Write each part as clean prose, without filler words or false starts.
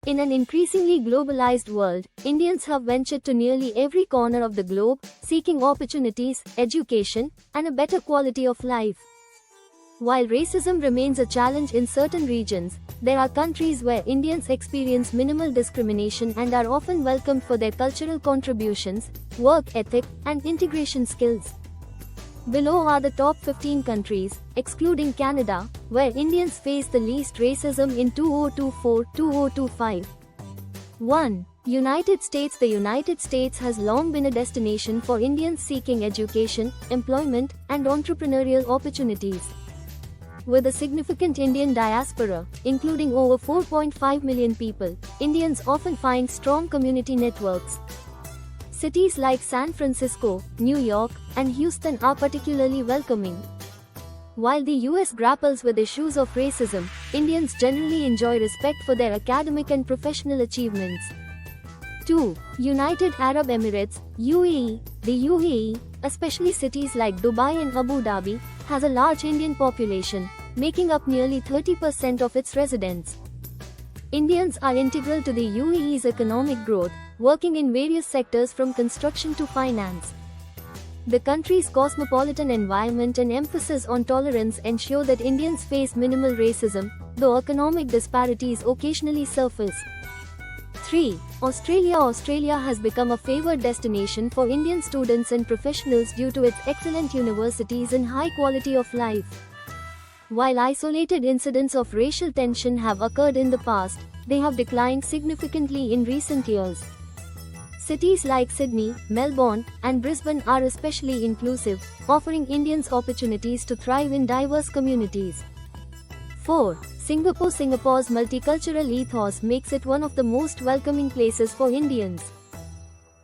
In an increasingly globalized world, Indians have ventured to nearly every corner of the globe, seeking opportunities, education, and a better quality of life. While racism remains a challenge in certain regions, there are countries where Indians experience minimal discrimination and are often welcomed for their cultural contributions, work ethic, and integration skills. Below are the top 15 countries, excluding Canada, where Indians face the least racism in 2024-2025. 1. United States. The United States has long been a destination for Indians seeking education, employment, and entrepreneurial opportunities. With a significant Indian diaspora, including over 4.5 million people, Indians often find strong community networks. Cities like San Francisco, New York, and Houston are particularly welcoming. While the US grapples with issues of racism, Indians generally enjoy respect for their academic and professional achievements. 2. United Arab Emirates, UAE. The UAE, especially cities like Dubai and Abu Dhabi, has a large Indian population, making up nearly 30% of its residents. Indians are integral to the UAE's economic growth, working in various sectors from construction to finance. The country's cosmopolitan environment and emphasis on tolerance ensure that Indians face minimal racism, though economic disparities occasionally surface. 3. Australia. Australia has become a favored destination for Indian students and professionals due to its excellent universities and high quality of life. While isolated incidents of racial tension have occurred in the past, they have declined significantly in recent years. Cities like Sydney, Melbourne, and Brisbane are especially inclusive, offering Indians opportunities to thrive in diverse communities. 4. Singapore. Singapore's multicultural ethos makes it one of the most welcoming places for Indians.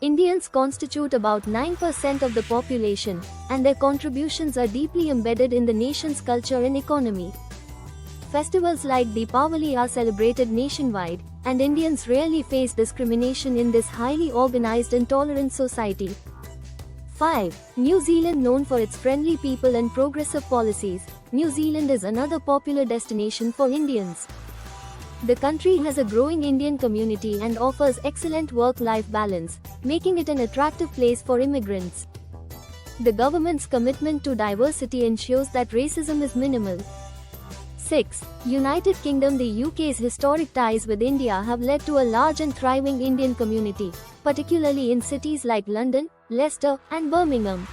Indians constitute about 9% of the population, and their contributions are deeply embedded in the nation's culture and economy. Festivals like Deepavali are celebrated nationwide, and Indians rarely face discrimination in this highly organized and tolerant society. 5. New Zealand. Known for its friendly people and progressive policies, New Zealand is another popular destination for Indians. The country has a growing Indian community and offers excellent work-life balance, making it an attractive place for immigrants. The government's commitment to diversity ensures that racism is minimal. 6. United Kingdom. The UK's historic ties with India have led to a large and thriving Indian community, particularly in cities like London, Leicester, and Birmingham.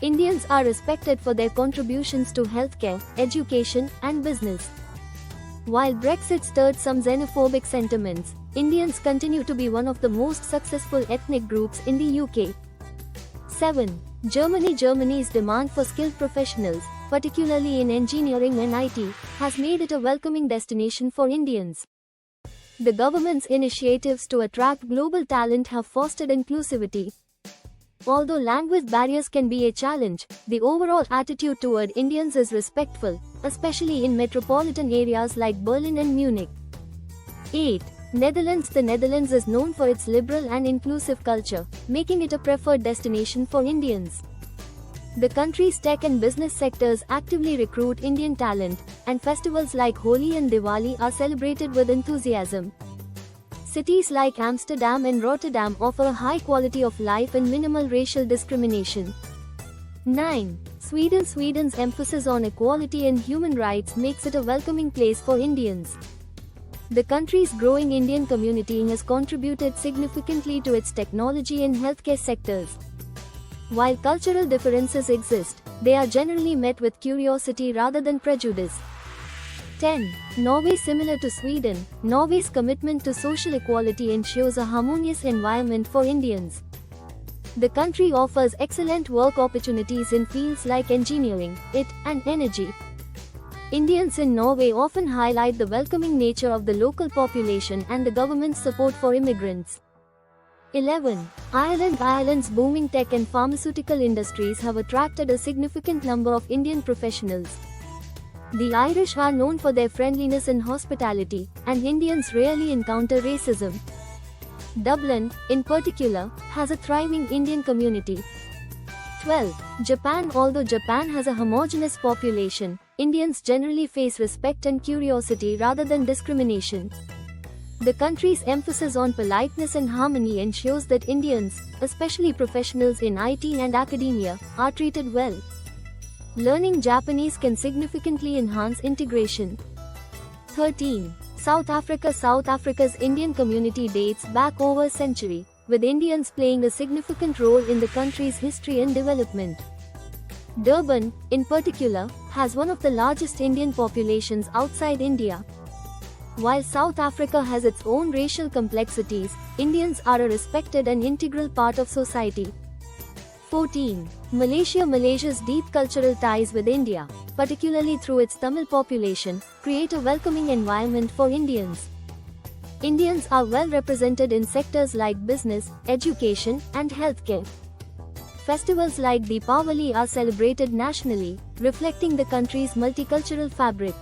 Indians are respected for their contributions to healthcare, education, and business. While Brexit stirred some xenophobic sentiments, Indians continue to be one of the most successful ethnic groups in the UK. 7. Germany. Germany's demand for skilled professionals, particularly in engineering and IT, has made it a welcoming destination for Indians. The government's initiatives to attract global talent have fostered inclusivity. Although language barriers can be a challenge, the overall attitude toward Indians is respectful, especially in metropolitan areas like Berlin and Munich. 8. Netherlands. The Netherlands is known for its liberal and inclusive culture, making it a preferred destination for Indians. The country's tech and business sectors actively recruit Indian talent, and festivals like Holi and Diwali are celebrated with enthusiasm. Cities like Amsterdam and Rotterdam offer a high quality of life and minimal racial discrimination. 9. Sweden. Sweden's emphasis on equality and human rights makes it a welcoming place for Indians. The country's growing Indian community has contributed significantly to its technology and healthcare sectors. While cultural differences exist, they are generally met with curiosity rather than prejudice. 10. Norway. Similar to Sweden, Norway's commitment to social equality ensures a harmonious environment for Indians. The country offers excellent work opportunities in fields like engineering, IT, and energy. Indians in Norway often highlight the welcoming nature of the local population and the government's support for immigrants. 11. Ireland. Ireland's booming tech and pharmaceutical industries have attracted a significant number of Indian professionals. The Irish are known for their friendliness and hospitality, and Indians rarely encounter racism. Dublin, in particular, has a thriving Indian community. 12. Japan. Although Japan has a homogeneous population, Indians generally face respect and curiosity rather than discrimination. The country's emphasis on politeness and harmony ensures that Indians, especially professionals in IT and academia, are treated well. Learning Japanese can significantly enhance integration. 13. South Africa. South Africa's Indian community dates back over a century, with Indians playing a significant role in the country's history and development. Durban, in particular, has one of the largest Indian populations outside India. While South Africa has its own racial complexities, Indians are a respected and integral part of society. 14. Malaysia. Malaysia's deep cultural ties with India, particularly through its Tamil population, create a welcoming environment for Indians. Indians are well represented in sectors like business, education, and healthcare. Festivals like Deepavali are celebrated nationally, reflecting the country's multicultural fabric.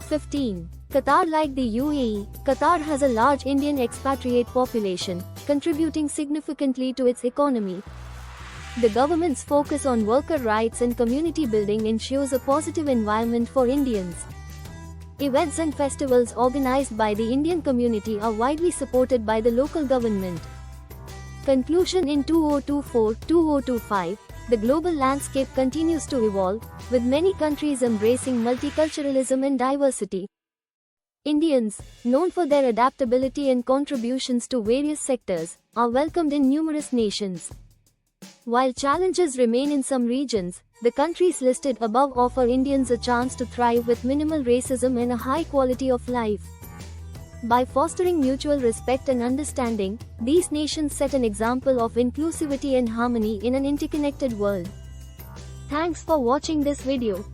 15. Qatar. Like the UAE, Qatar has a large Indian expatriate population, contributing significantly to its economy. The government's focus on worker rights and community building ensures a positive environment for Indians. Events and festivals organized by the Indian community are widely supported by the local government. Conclusion. In 2024-2025, the global landscape continues to evolve, with many countries embracing multiculturalism and diversity. Indians, known for their adaptability and contributions to various sectors, are welcomed in numerous nations. While challenges remain in some regions, the countries listed above offer Indians a chance to thrive with minimal racism and a high quality of life. By fostering mutual respect and understanding, these nations set an example of inclusivity and harmony in an interconnected world. Thanks for watching this video.